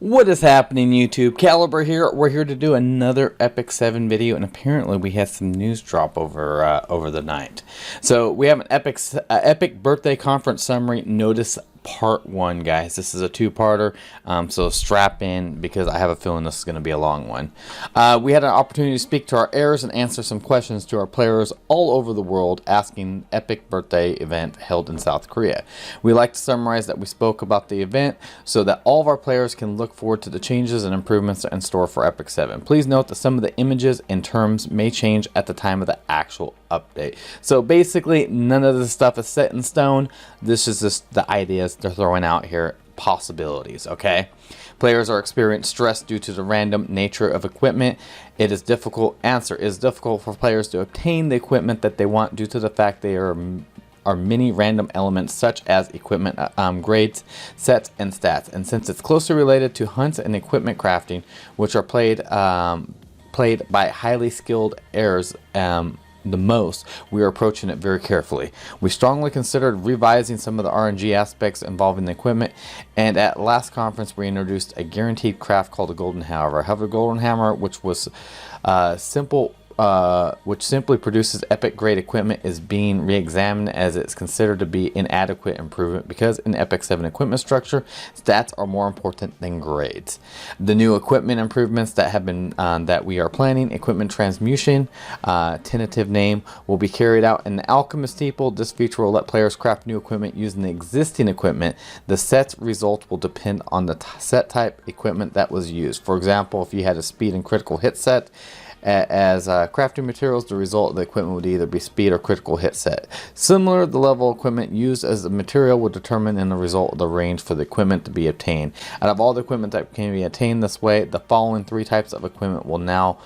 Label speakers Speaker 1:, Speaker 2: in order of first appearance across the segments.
Speaker 1: What is happening, YouTube? Caliber here. We're here to do another Epic 7 video, and apparently we had some news drop over the night. So we have an Epic birthday conference summary notice part 1, guys. This is a two-parter, so strap in because I have a feeling this is going to be a long one. We had an opportunity to speak to our heirs and answer some questions to our players all over the world asking Epic birthday event held in South Korea. We like to summarize that we spoke about the event so that all of our players can look forward to the changes and improvements in store for Epic 7. Please note that some of the images and terms may change at the time of the actual update. So basically, none of this stuff is set in stone. This is just the ideas they're throwing out here, possibilities, okay? Players are experiencing stress due to the random nature of equipment. It is difficult for players to obtain the equipment that they want due to the fact they are many random elements such as equipment grades, sets, and stats. And since it's closely related to hunts and equipment crafting, which are played by highly skilled heirs the most, we are approaching it very carefully. We strongly considered revising some of the RNG aspects involving the equipment, and at last conference we introduced a guaranteed craft called the Golden Hammer. However, the Golden Hammer, which simply produces epic grade equipment, is being re-examined as it's considered to be inadequate improvement because in Epic 7 equipment structure, stats are more important than grades. The new equipment improvements that have been that we are planning: equipment transmutation, tentative name, will be carried out in the Alchemist Steeple. This feature will let players craft new equipment using the existing equipment. The set's results will depend on the set type equipment that was used. For example, if you had a speed and critical hit set as crafting materials, the result of the equipment would either be speed or critical hit set. Similar, the level of equipment used as the material will determine in the result of the range for the equipment to be obtained. Out of all the equipment that can be attained this way, the following 3 types of equipment will now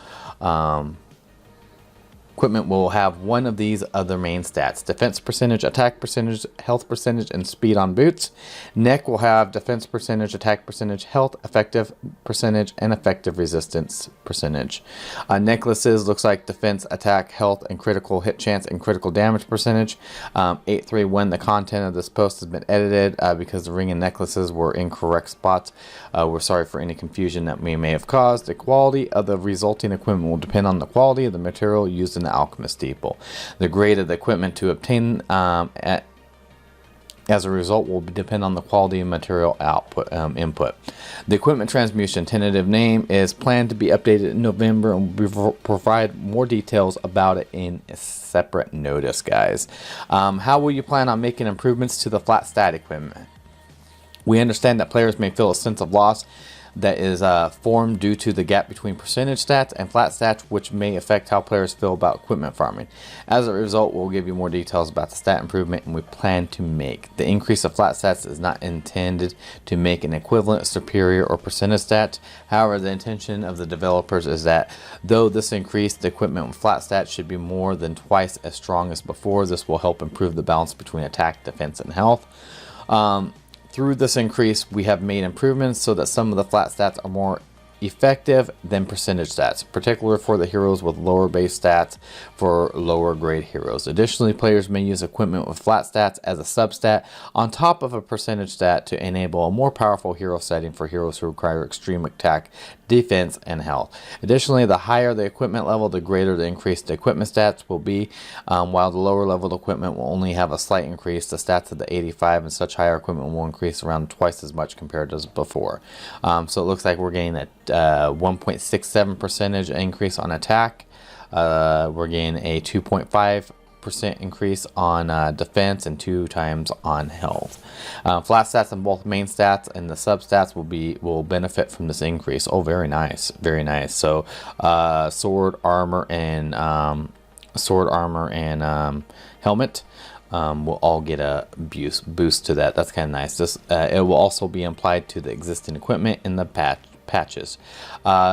Speaker 1: have one of these other main stats: defense percentage, attack percentage, health percentage, and speed on boots. Neck will have defense percentage, attack percentage, health, effective percentage, and effective resistance percentage. Necklaces looks like defense, attack, health, and critical hit chance and critical damage percentage. 831, the content of this post has been edited because the ring and necklaces were incorrect spots. We're sorry for any confusion that we may have caused. The quality of the resulting equipment will depend on the quality of the material used in the Alchemist Steeple. The grade of the equipment to obtain as a result will depend on the quality of material input. The equipment transmutation tentative name is planned to be updated in November, and we'll provide more details about it in a separate notice, guys. How will you plan on making improvements to the flat stat equipment? We understand that players may feel a sense of loss that is formed due to the gap between percentage stats and flat stats, which may affect how players feel about equipment farming. As a result, we'll give you more details about the stat improvement and we plan to make. The increase of flat stats is not intended to make an equivalent, superior, or percentage stats. However, the intention of the developers is that though this increase, the equipment with flat stats should be more than twice as strong as before. This will help improve the balance between attack, defense, and health. Through this increase, we have made improvements so that some of the flat stats are more effective than percentage stats, particularly for the heroes with lower base stats for lower grade heroes. Additionally, players may use equipment with flat stats as a substat on top of a percentage stat to enable a more powerful hero setting for heroes who require extreme attack, defense, and health. Additionally, the higher the equipment level, the greater the increased equipment stats will be, while the lower level equipment will only have a slight increase. The stats of the 85 and such higher equipment will increase around twice as much compared to before. So it looks like we're getting a 1.67% increase on attack. We're getting a 2.5% increase on defense and 2 times on health. Flat stats on both main stats and the substats will benefit from this increase. Oh, very nice, very nice. So sword armor and helmet will all get a boost to that. That's kind of nice. This it will also be applied to the existing equipment in the patches.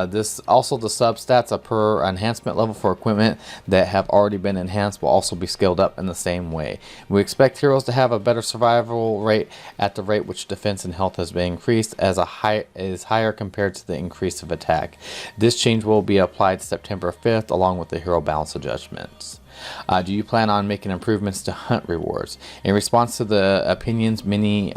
Speaker 1: This also, the substats per enhancement level for equipment that have already been enhanced will also be scaled up in the same way. We expect heroes to have a better survival rate at the rate which defense and health has been increased is higher compared to the increase of attack. This change will be applied September 5th along with the hero balance adjustments. Do you plan on making improvements to hunt rewards? In response to the opinions many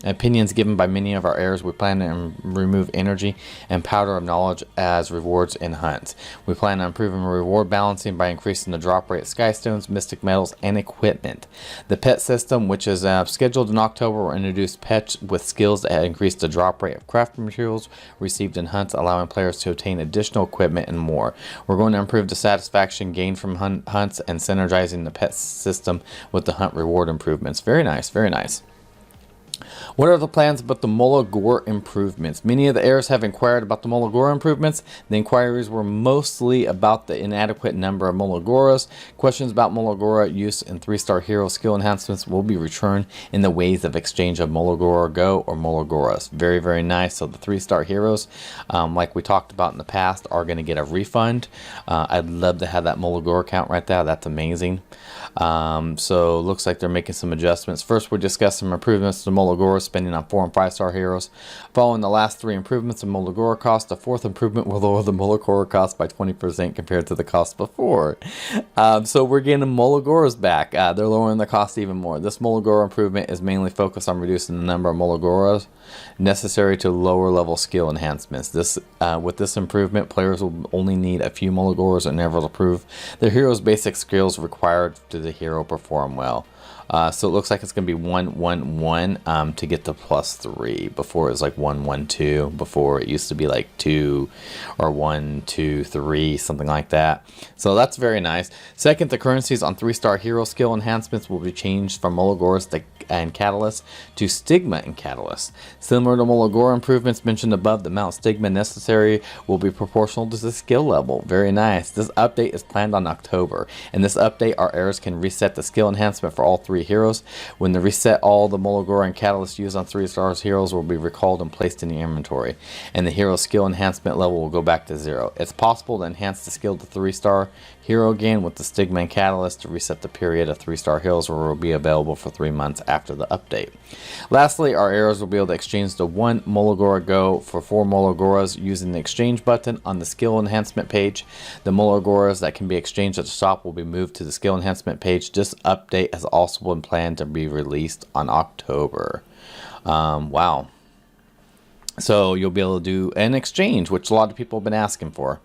Speaker 1: opinions given by many of our heirs. We plan to remove energy and powder of knowledge as rewards in hunts. We plan on improving reward balancing by increasing the drop rate of skystones, mystic metals, and equipment. The pet system, which is scheduled in October, will introduce pets with skills that increase the drop rate of craft materials received in hunts, allowing players to obtain additional equipment and more. We're going to improve the satisfaction gained from hunts and synergizing the pet system with the hunt reward improvements. Very nice, very nice. What are the plans about the Molagora improvements? Many of the heirs have inquired about the Molagora improvements. The inquiries were mostly about the inadequate number of Molagoras. Questions about Molagora use in 3-star hero skill enhancements will be returned in the ways of exchange of Molagora Go or Molagoras. Very, very nice. So the 3-star heroes, like we talked about in the past, are going to get a refund. I'd love to have that Molagora count right there. That's amazing. So it looks like they're making some adjustments. First, we'll discuss some improvements to Molagora spending on 4 and 5-star heroes. Following the last 3 improvements in Molagora cost, the 4th improvement will lower the Molagora cost by 20% compared to the cost before. So we're getting Molagoras back. They're lowering the cost even more. This Molagora improvement is mainly focused on reducing the number of Molagoras necessary to lower level skill enhancements. With this improvement, players will only need a few Molagoras in order to prove their hero's basic skills required to the hero perform well. So it looks like it's going to be 1-1-1 to get the +3. Before it was like 1-1-2. Before it used to be like 2 or 1-2-3, something like that. So that's very nice. Second, the currencies on 3-star hero skill enhancements will be changed from Molagoras and Catalyst to Stigma and Catalyst. Similar to Molagora improvements mentioned above, the amount of Stigma necessary will be proportional to the skill level. Very nice. This update is planned on October. In this update, our heirs can reset the skill enhancement for all 3 heroes. When they reset, all the Molagora and Catalyst used on 3-star heroes will be recalled and placed in the inventory, and the hero skill enhancement level will go back to 0. It's possible to enhance the skill to 3-star hero again with the Stigma and Catalyst to reset the period of 3-star heroes, where will be available for 3 months after the update. Lastly, our heirs will be able to exchange the 1 Molagora Go for 4 Molagoras using the exchange button on the skill enhancement page. The Molagoras that can be exchanged at the shop will be moved to the skill enhancement page. This update has also been planned to be released on October. Wow. So you'll be able to do an exchange, which a lot of people have been asking for.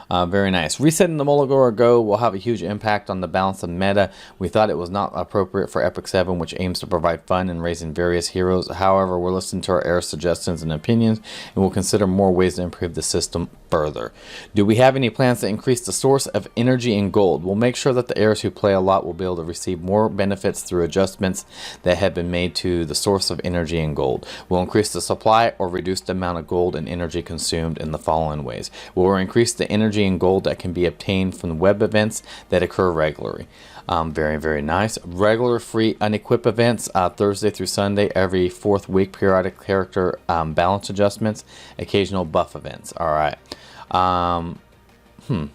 Speaker 1: Very nice. Resetting the Molagora Go will have a huge impact on the balance of meta. We thought it was not appropriate for Epic 7, which aims to provide fun and raising various heroes. However, we're listening to our heir suggestions and opinions, and we'll consider more ways to improve the system further. Do we have any plans to increase the source of energy and gold? We'll make sure that the heirs who play a lot will be able to receive more benefits through adjustments that have been made to the source of energy and gold. We'll increase the supply or reduce the amount of gold and energy consumed in the following ways. We'll increase the energy and gold that can be obtained from web events that occur regularly. Very, very nice. Regular free unequip events, Thursday through Sunday, every 4th week, periodic character balance adjustments, occasional buff events. All right.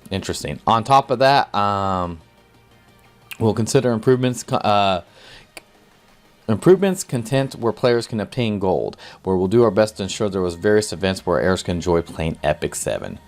Speaker 1: Interesting. On top of that, we'll consider improvements. Content where players can obtain gold, where we'll do our best to ensure there was various events where heirs can enjoy playing Epic 7.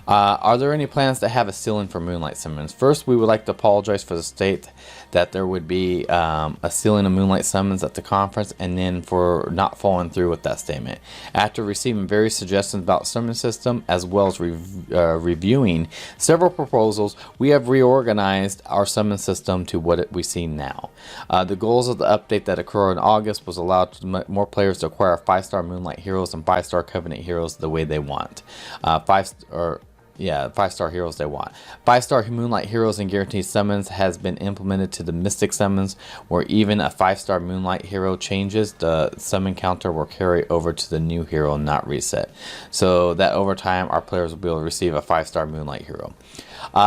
Speaker 1: Are there any plans to have a ceiling for Moonlight Summons? First, we would like to apologize for the state that there would be a ceiling of Moonlight Summons at the conference, and then for not following through with that statement. After receiving various suggestions about summon system, as well as reviewing several proposals, we have reorganized our summon system to what we see now. The goals of the update that occurred in August was allow more players to acquire 5-star Moonlight heroes and 5-star Covenant heroes the way they want. 5-star heroes they want. 5-star Moonlight heroes and guaranteed summons has been implemented to the Mystic summons, where even a 5-star Moonlight hero changes, the summon counter will carry over to the new hero and not reset. So that over time, our players will be able to receive a 5-star Moonlight hero.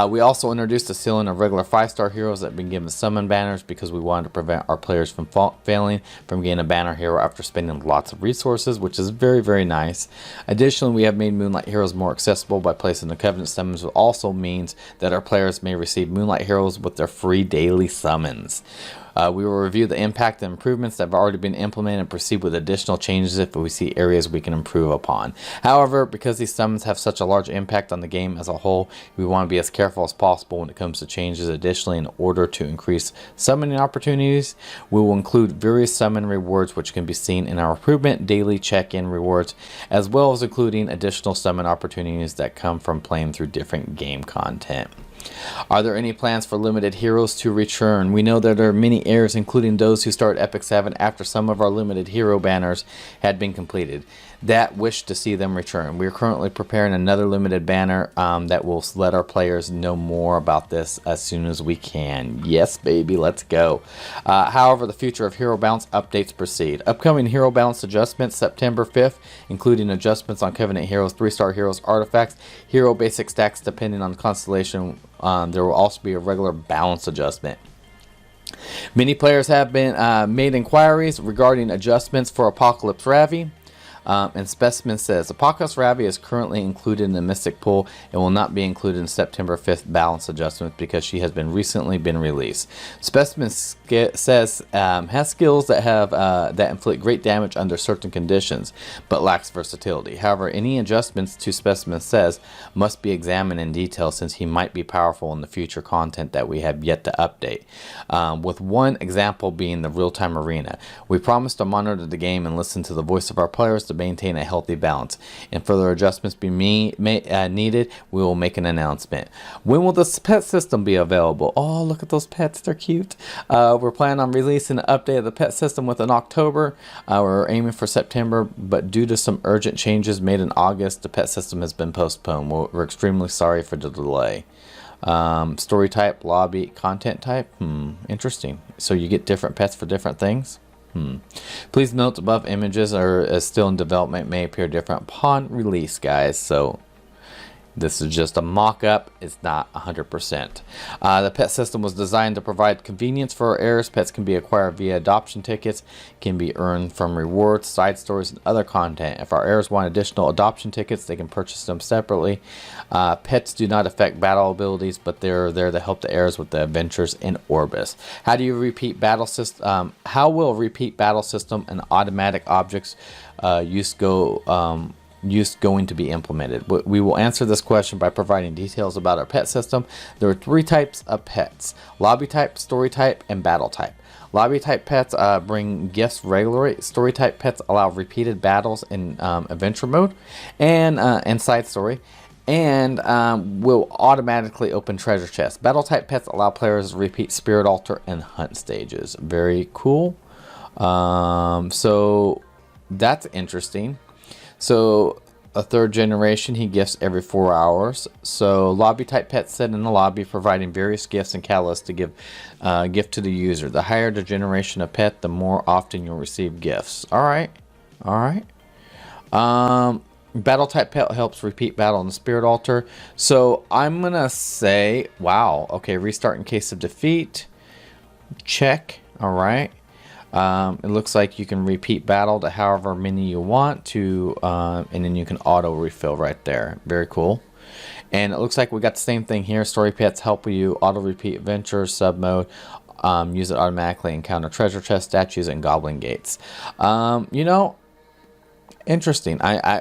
Speaker 1: We also introduced a ceiling of regular 5-star heroes that have been given summon banners because we wanted to prevent our players from failing from getting a banner hero after spending lots of resources, which is very, very nice. Additionally, we have made Moonlight heroes more accessible by placing the Covenant summons, which also means that our players may receive Moonlight heroes with their free daily summons. We will review the impact and improvements that have already been implemented and proceed with additional changes if we see areas we can improve upon. However, because these summons have such a large impact on the game as a whole, we want to be as careful as possible when it comes to changes. Additionally, in order to increase summoning opportunities, we will include various summon rewards which can be seen in our improvement daily check-in rewards, as well as including additional summon opportunities that come from playing through different game content. Are there any plans for limited heroes to return? We know that there are many heirs, including those who started Epic 7 after some of our limited hero banners had been completed, that wish to see them return. We are currently preparing another limited banner that will let our players know more about this as soon as we can. Yes, baby, let's go. However, the future of hero balance updates proceed. Upcoming hero balance adjustments September 5th, including adjustments on Covenant heroes, 3-star heroes, artifacts, hero basic stacks depending on constellation. There will also be a regular balance adjustment. Many players have been made inquiries regarding adjustments for Apocalypse Ravi. And Specimen says, Apocalypse Ravi is currently included in the Mystic Pool and will not be included in September 5th balance adjustment because she has recently been released. Specimen says has skills that have that inflict great damage under certain conditions, but lacks versatility. However, any adjustments to Specimen says must be examined in detail since he might be powerful in the future content that we have yet to update. With one example being the real-time arena. We promise to monitor the game and listen to the voice of our players to maintain a healthy balance. And further adjustments be needed, we will make an announcement. When will this pet system be available? Oh, look at those pets, they're cute. We're planning on releasing an update of the pet system within October. We're aiming for September, but due to some urgent changes made in August, the pet system has been postponed. We're extremely sorry for the delay. Story type, lobby, content type. Interesting. So you get different pets for different things. Please note above images are still in development, may appear different upon release, guys. So this is just a mock-up. It's not 100%. The pet system was designed to provide convenience for our heirs. Pets can be acquired via adoption tickets, can be earned from rewards, side stories, and other content. If our heirs want additional adoption tickets, they can purchase them separately. Pets do not affect battle abilities, but they're there to help the heirs with the adventures in Orbis. How do you repeat battle system? How will repeat battle system and automatic objects use going to be implemented? We will answer this question by providing details about our pet system. There are 3 types of pets: lobby type, story type, and battle type. Lobby type pets bring gifts regularly. Story type pets allow repeated battles in adventure mode and side story, and will automatically open treasure chests. Battle type pets allow players to repeat spirit altar and hunt stages. Very cool. So that's interesting. So a 3rd generation, he gifts every 4 hours. So lobby type pets sit in the lobby providing various gifts and catalysts to give gift to the user. The higher the generation of pet, the more often you'll receive gifts. Alright. Battle type pet helps repeat battle in the spirit altar. So I'm gonna say, wow, okay, restart in case of defeat. Check. Alright. It looks like you can repeat battle to however many you want to, and then you can auto refill right there. Very cool. And it looks like we got the same thing here. Story pets help you auto repeat adventures, sub mode, use it automatically, encounter treasure chest, statues, and goblin gates. You know, interesting.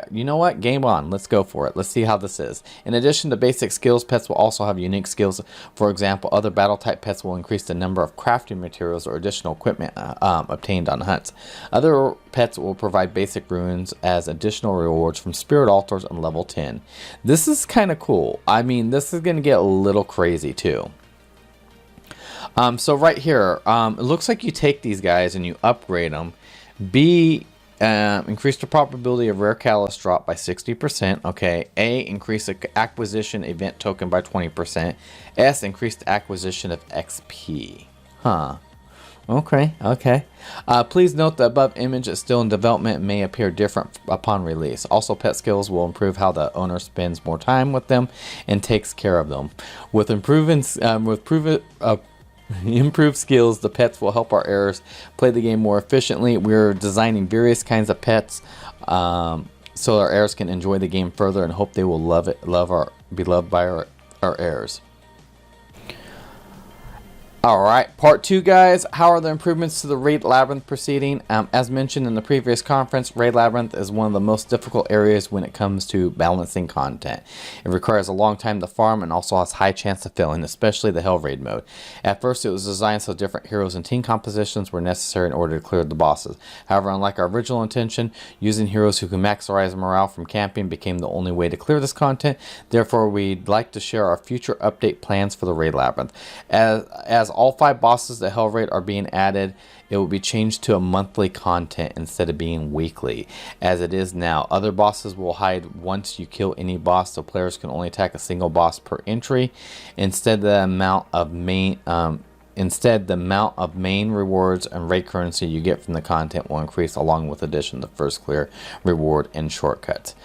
Speaker 1: You know what? Game on. Let's go for it. Let's see how this is. In addition to basic skills, pets will also have unique skills. For example, other battle type pets will increase the number of crafting materials or additional equipment obtained on hunts. Other pets will provide basic runes as additional rewards from spirit altars on level 10. This is kind of cool. I mean, this is going to get a little crazy too. So right here, it looks like you take these guys and you upgrade them. Increase the probability of rare catalyst drop by 60%. Okay. A, increase the acquisition event token by 20%. S, increase the acquisition of XP. Huh. Okay. Please note the above image is still in development and may appear different upon release. Also, pet skills will improve how the owner spends more time with them and takes care of them. With improved skills, the pets will help our heirs play the game more efficiently. We're designing various kinds of pets so our heirs can enjoy the game further and hope they will be loved by our heirs. Alright, part 2, guys. How are the improvements to the Raid Labyrinth proceeding? As mentioned in the previous conference, Raid Labyrinth is one of the most difficult areas when it comes to balancing content. It requires a long time to farm and also has high chance of failing, especially the Hell Raid mode. At first, it was designed so different heroes and team compositions were necessary in order to clear the bosses. However, unlike our original intention, using heroes who can maximize morale from camping became the only way to clear this content. Therefore, we'd like to share our future update plans for the Raid Labyrinth. As all 5 bosses that Hell Raid are being added, it will be changed to a monthly content instead of being weekly, as it is now. Other bosses will hide once you kill any boss, so players can only attack a single boss per entry. Instead, the amount of main rewards and raid currency you get from the content will increase, along with addition to first clear reward and shortcuts.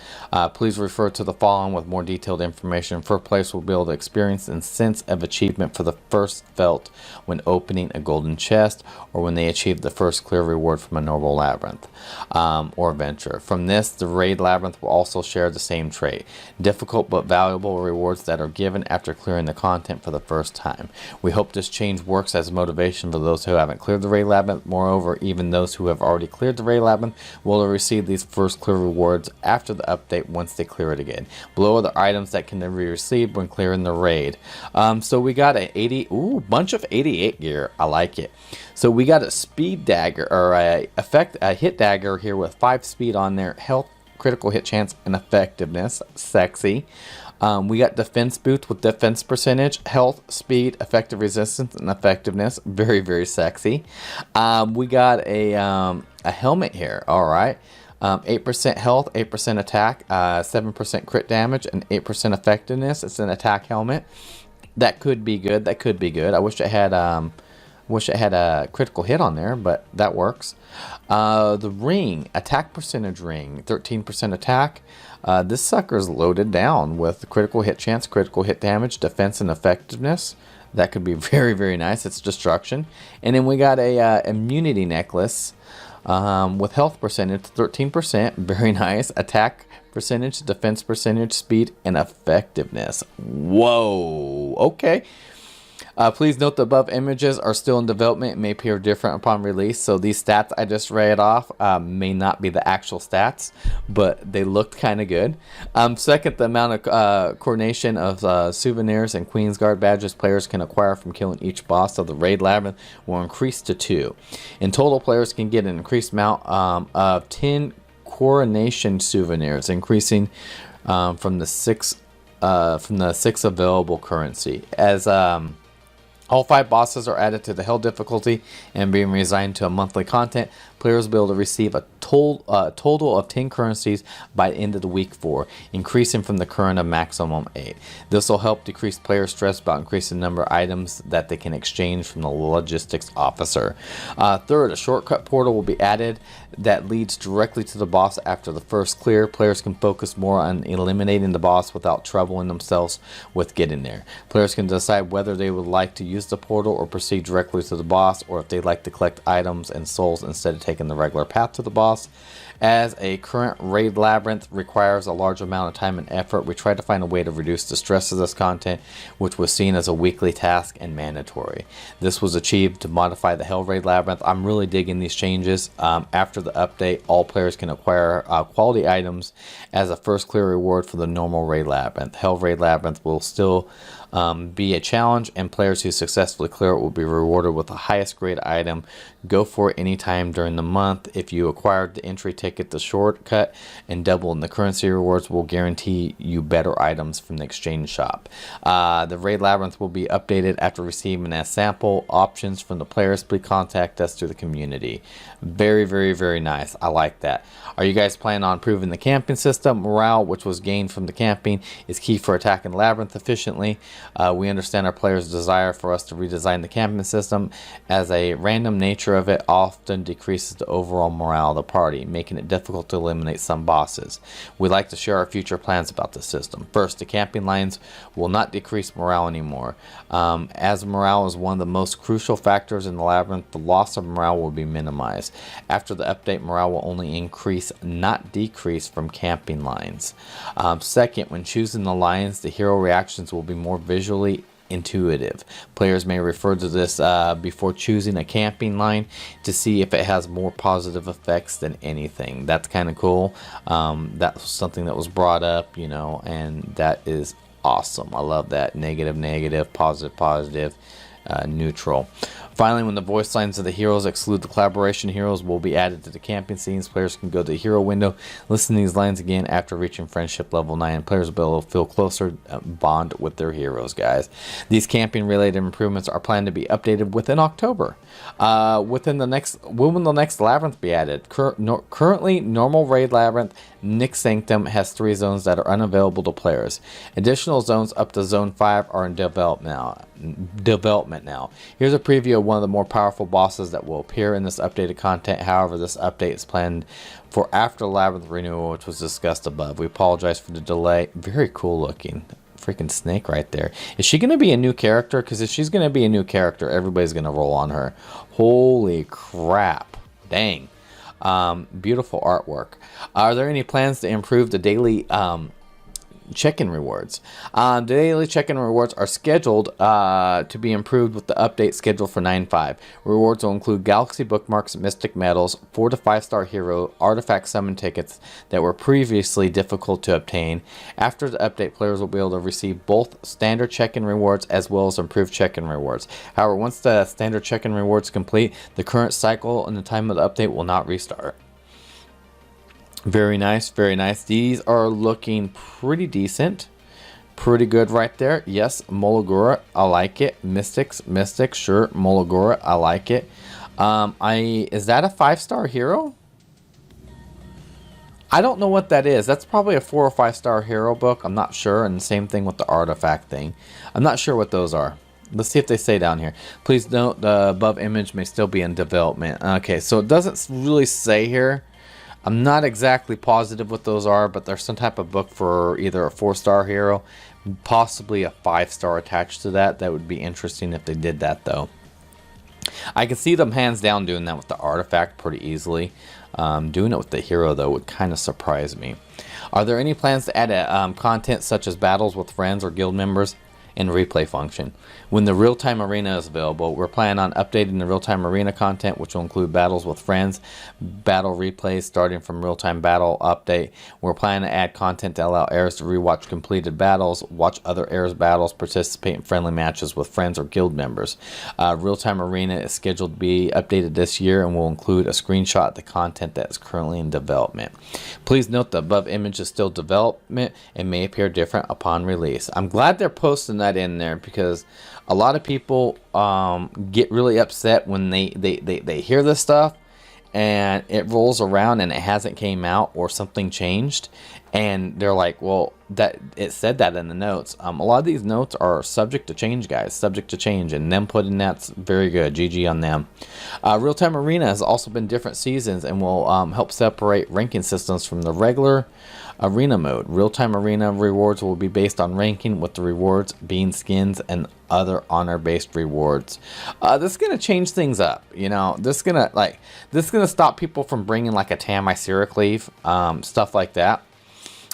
Speaker 1: Please refer to the following with more detailed information. First players will be able to experience a sense of achievement for the first felt when opening a golden chest, or when they achieve the first clear reward from a normal labyrinth or adventure. From this, the Raid Labyrinth will also share the same trait: difficult but valuable rewards that are given after clearing the content for the first time. We hope this change works as motivation for those who haven't cleared the Raid Labyrinth. Moreover, even those who have already cleared the Raid Labyrinth will receive these first clear rewards after the update once they clear it again. Below are the items that can be received when clearing the raid. So we got a bunch of 88 gear. I like it. So we got a speed dagger, or a hit dagger here with 5 speed on there, health, critical hit chance, and effectiveness. Sexy. We got defense boots with defense percentage, health, speed, effective resistance, and effectiveness. Very, very sexy. We got a helmet here. All right. 8% health, 8% attack, 7% crit damage, and 8% effectiveness. It's an attack helmet. That could be good. That could be good. I wish it had a critical hit on there, but that works. The ring, attack percentage ring, 13% attack. This sucker's loaded down with critical hit chance, critical hit damage, defense, and effectiveness. That could be very, very nice. It's destruction. And then we got a immunity necklace with health percentage, 13%. Very nice. Attack percentage, defense percentage, speed, and effectiveness. Whoa. Okay. Please note the above images are still in development and may appear different upon release. So these stats I just read off may not be the actual stats, but they looked kind of good. Second, the amount of coordination of souvenirs and Queen's Guard badges players can acquire from killing each boss of the Raid Labyrinth will increase to 2. In total, players can get an increased amount of 10 coronation souvenirs, increasing from the 6 available currency. As all 5 bosses are added to the Hell difficulty and being reassigned to a monthly content, players will be able to receive a total of 10 currencies by the end of the week 4, increasing from the current of maximum 8. This will help decrease player stress about increasing the number of items that they can exchange from the logistics officer. Third, a shortcut portal will be added that leads directly to the boss after the first clear. Players can focus more on eliminating the boss without troubling themselves with getting there. Players can decide whether they would like to use the portal or proceed directly to the boss, or if they'd like to collect items and souls instead of taking the regular path to the boss. As a current Raid Labyrinth requires a large amount of time and effort, we tried to find a way to reduce the stress of this content, which was seen as a weekly task and mandatory. This was achieved to modify the Hell Raid Labyrinth. I'm really digging these changes. After the update, all players can acquire quality items as a first clear reward for the normal Raid Labyrinth. Hell Raid Labyrinth will still be a challenge, and players who successfully clear it will be rewarded with the highest grade item. Go for it anytime during the month. If you acquired the entry ticket, the shortcut, and double in the currency rewards will guarantee you better items from the exchange shop. The Raid Labyrinth will be updated after receiving a sample options from the players. Please contact us through the community. Very, very, very nice. I like that. Are you guys planning on improving the camping system? Morale, which was gained from the camping, is key for attacking Labyrinth efficiently. We understand our players' desire for us to redesign the camping system, as a random nature of it often decreases the overall morale of the party, making it difficult to eliminate some bosses. We'd like to share our future plans about the system. First, the camping lines will not decrease morale anymore. As morale is one of the most crucial factors in the Labyrinth, the loss of morale will be minimized. After the update, morale will only increase, not decrease, from camping lines. Second, when choosing the lines, the hero reactions will be more visually intuitive. Players may refer to this before choosing a camping line to see if it has more positive effects than anything. That's kind of cool. That's something that was brought up, you know, and that is awesome. I love that. Negative, negative, positive, positive, neutral. Finally, when the voice lines of the heroes exclude the collaboration heroes will be added to the camping scenes. Players can go to the hero window, listen to these lines again after reaching friendship level 9. Players will be able to feel closer bond with their heroes, guys. These camping related improvements are planned to be updated within October. When will the next labyrinth be added? Currently, normal raid labyrinth Nixied Sanctum has 3 zones that are unavailable to players. Additional zones up to zone 5 are in development now. Here's a preview of one of the more powerful bosses that will appear in this updated content. However, this update is planned for after Labyrinth renewal, which was discussed above. We apologize for the delay. Very cool looking. Freaking snake right there. Is she going to be a new character? Because if she's going to be a new character, everybody's going to roll on her. Holy crap. Dang. Beautiful artwork. Are there any plans to improve the daily check-in rewards? The daily check-in rewards are scheduled to be improved with the update scheduled for 9.5. Rewards will include galaxy bookmarks, mystic medals, 4 to 5 star hero, artifact summon tickets that were previously difficult to obtain. After the update, players will be able to receive both standard check-in rewards as well as improved check-in rewards. However, once the standard check-in rewards complete, the current cycle and the time of the update will not restart. Very nice, very nice. These are looking pretty decent. Pretty good right there. Yes, Molagora, I like it. Mystic, sure. Molagora, I like it. Is that a 5-star hero? I don't know what that is. That's probably a 4 or 5-star hero book. I'm not sure. And the same thing with the artifact thing. I'm not sure what those are. Let's see if they say down here. Please note the above image may still be in development. Okay, so it doesn't really say here. I'm not exactly positive what those are, but there's some type of book for either a 4-star hero, possibly a 5-star attached to that. That would be interesting if they did that, though. I can see them hands down doing that with the artifact pretty easily. Doing it with the hero, though, would kind of surprise me. Are there any plans to add content such as battles with friends or guild members? And replay function. When the real-time arena is available, we're planning on updating the real-time arena content, which will include battles with friends, battle replays starting from real-time battle update. We're planning to add content to allow heirs to rewatch completed battles, watch other heirs battles, participate in friendly matches with friends or guild members. Real-time arena is scheduled to be updated this year and will include a screenshot of the content that is currently in development. Please note the above image is still development and may appear different upon release. I'm glad they're posting that in there because a lot of people get really upset when they hear this stuff and it rolls around and it hasn't came out or something changed, and they're like, well, that it said that in the notes. A lot of these notes are subject to change, guys, subject to change, and them putting that's very good. GG on them. Real-time arena has also been different seasons and will help separate ranking systems from the regular arena mode. Real-time arena rewards will be based on ranking, with the rewards being skins and other honor-based rewards. This is gonna change things up, you know. This is gonna stop people from bringing like a Tamai Siricleave, stuff like that.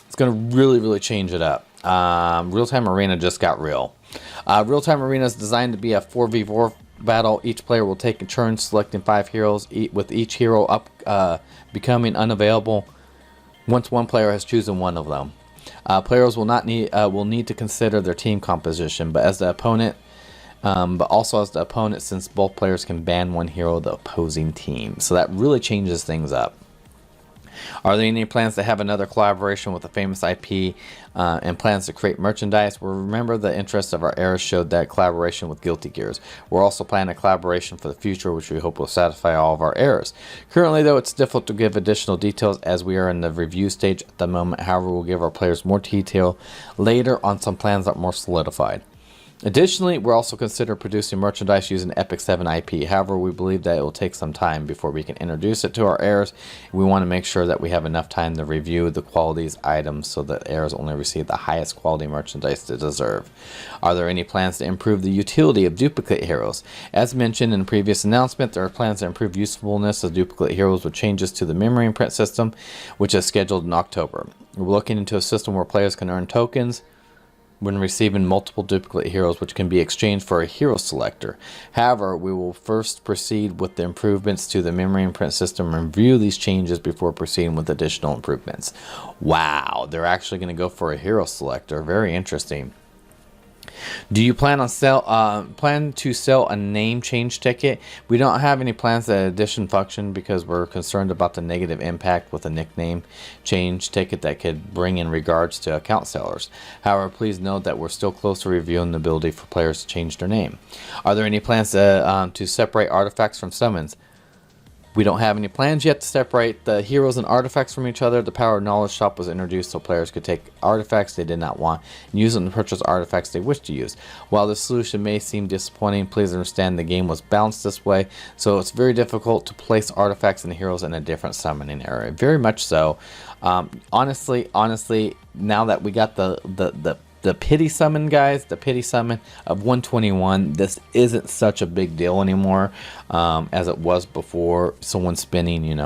Speaker 1: It's gonna really change it up. Real-time arena just got real. Real-time arena is designed to be a 4v4 battle. Each player will take a turn selecting 5 heroes, with each hero up becoming unavailable once one player has chosen one of them. Players will need to consider their team composition, but also as the opponent, since both players can ban one hero of the opposing team. So that really changes things up. Are there any plans to have another collaboration with a famous IP and plans to create merchandise? Well, remember the interest of our heirs showed that collaboration with Guilty Gears. We're also planning a collaboration for the future, which we hope will satisfy all of our heirs. Currently, though, it's difficult to give additional details as we are in the review stage at the moment. However, we'll give our players more detail later on some plans that are more solidified. Additionally, we're also considering producing merchandise using Epic 7 IP. However, we believe that it will take some time before we can introduce it to our heirs. We want to make sure that we have enough time to review the qualities items so that heirs only receive the highest quality merchandise they deserve. Are there any plans to improve the utility of duplicate heroes? As mentioned in a previous announcement, there are plans to improve usefulness of duplicate heroes with changes to the memory imprint system, which is scheduled in October. We're looking into a system where players can earn tokens when receiving multiple duplicate heroes, which can be exchanged for a hero selector. However, we will first proceed with the improvements to the memory imprint system and review these changes before proceeding with additional improvements. Wow, they're actually going to go for a hero selector. Very interesting. Do you plan to sell a name change ticket? We don't have any plans that addition function because we're concerned about the negative impact with a nickname change ticket that could bring in regards to account sellers. However, please note that we're still close to reviewing the ability for players to change their name. Are there any plans to separate artifacts from summons? We don't have any plans yet to separate the heroes and artifacts from each other. The Power of Knowledge shop was introduced so players could take artifacts they did not want and use them to purchase artifacts they wish to use. While this solution may seem disappointing, please understand the game was balanced this way, so it's very difficult to place artifacts and heroes in a different summoning area. Very much so. Honestly, now that we got the pity summon, guys, the pity summon of 121, this isn't such a big deal anymore as it was before. Someone spending,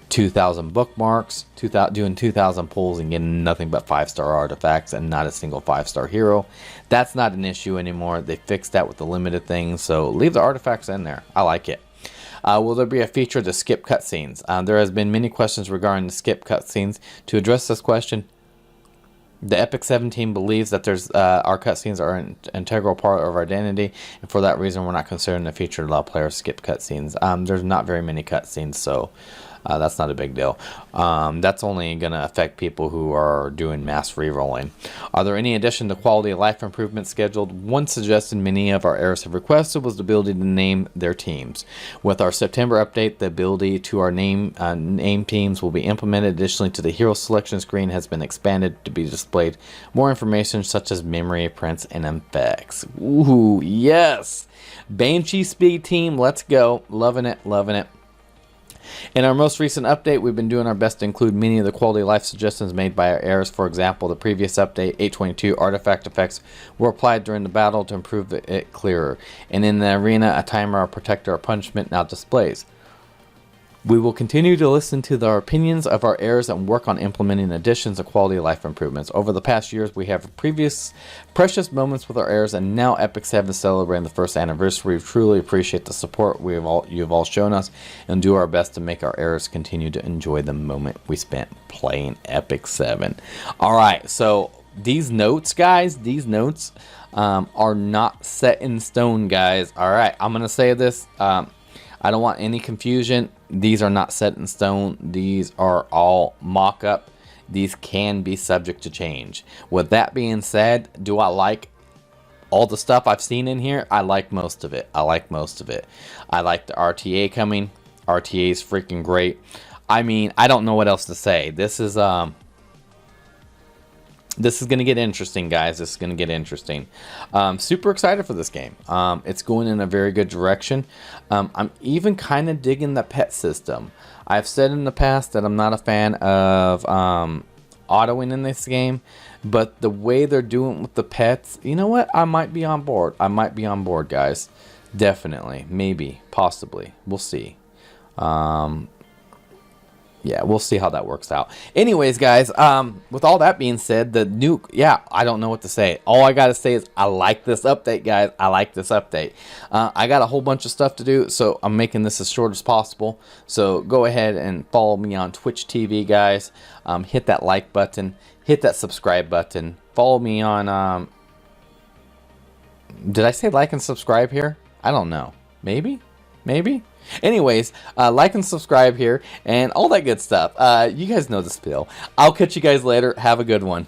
Speaker 1: 2,000 bookmarks, doing 2,000 pulls and getting nothing but 5-star artifacts and not a single 5-star hero. That's not an issue anymore. They fixed that with the limited things, so leave the artifacts in there. I like it. Will there be a feature to skip cutscenes? There has been many questions regarding the skip cutscenes. To address this question, the Epic 7 team believes that our cutscenes are an integral part of our identity, and for that reason, we're not considering the feature to allow players to skip cutscenes. There's not very many cutscenes, so that's not a big deal. That's only going to affect people who are doing mass rerolling. Are there any addition to quality of life improvements scheduled? One suggestion many of our heirs have requested was the ability to name their teams. With our September update, the ability to our name teams will be implemented. Additionally, to the hero selection screen has been expanded to be displayed more information such as memory prints and effects. Ooh, yes! Banshee Speed team, let's go. Loving it, loving it. In our most recent update, we've been doing our best to include many of the quality of life suggestions made by our heirs. For example, the previous update, 822, artifact effects were applied during the battle to improve it clearer. And in the arena, a timer, a protector, or punishment now displays. We will continue to listen to the opinions of our heirs and work on implementing additions of quality of life improvements. Over the past years, we have previous precious moments with our heirs, and now Epic 7 is celebrating the first anniversary. We truly appreciate the support you've all shown us, and do our best to make our heirs continue to enjoy the moment we spent playing Epic 7. All right, so these notes, guys, are not set in stone, guys. All right, I'm gonna say this. I don't want any confusion. These are not set in stone. These are all mock-up. These can be subject to change. With that being said, do I like all the stuff I've seen in here? I like most of it. I like the RTA coming. RTA is freaking great. I mean, I don't know what else to say. This is going to get interesting, guys. This is going to get interesting. Super excited for this game. It's going in a very good direction. I'm even kind of digging the pet system. I've said in the past that I'm not a fan of autoing in this game, but the way they're doing with the pets, you know what? I might be on board. I might be on board, guys. Definitely. Maybe. Possibly. We'll see. Yeah, we'll see how that works out. Anyways, guys, with all that being said, the nuke, yeah, I don't know what to say. All I got to say is I like this update, guys. I like this update. I got a whole bunch of stuff to do, so I'm making this as short as possible. So go ahead and follow me on Twitch TV, guys. Hit that like button. Hit that subscribe button. Follow me on... did I say like and subscribe here? I don't know. Maybe? Anyways, like and subscribe here and all that good stuff. You guys know the spiel. I'll catch you guys later. Have a good one.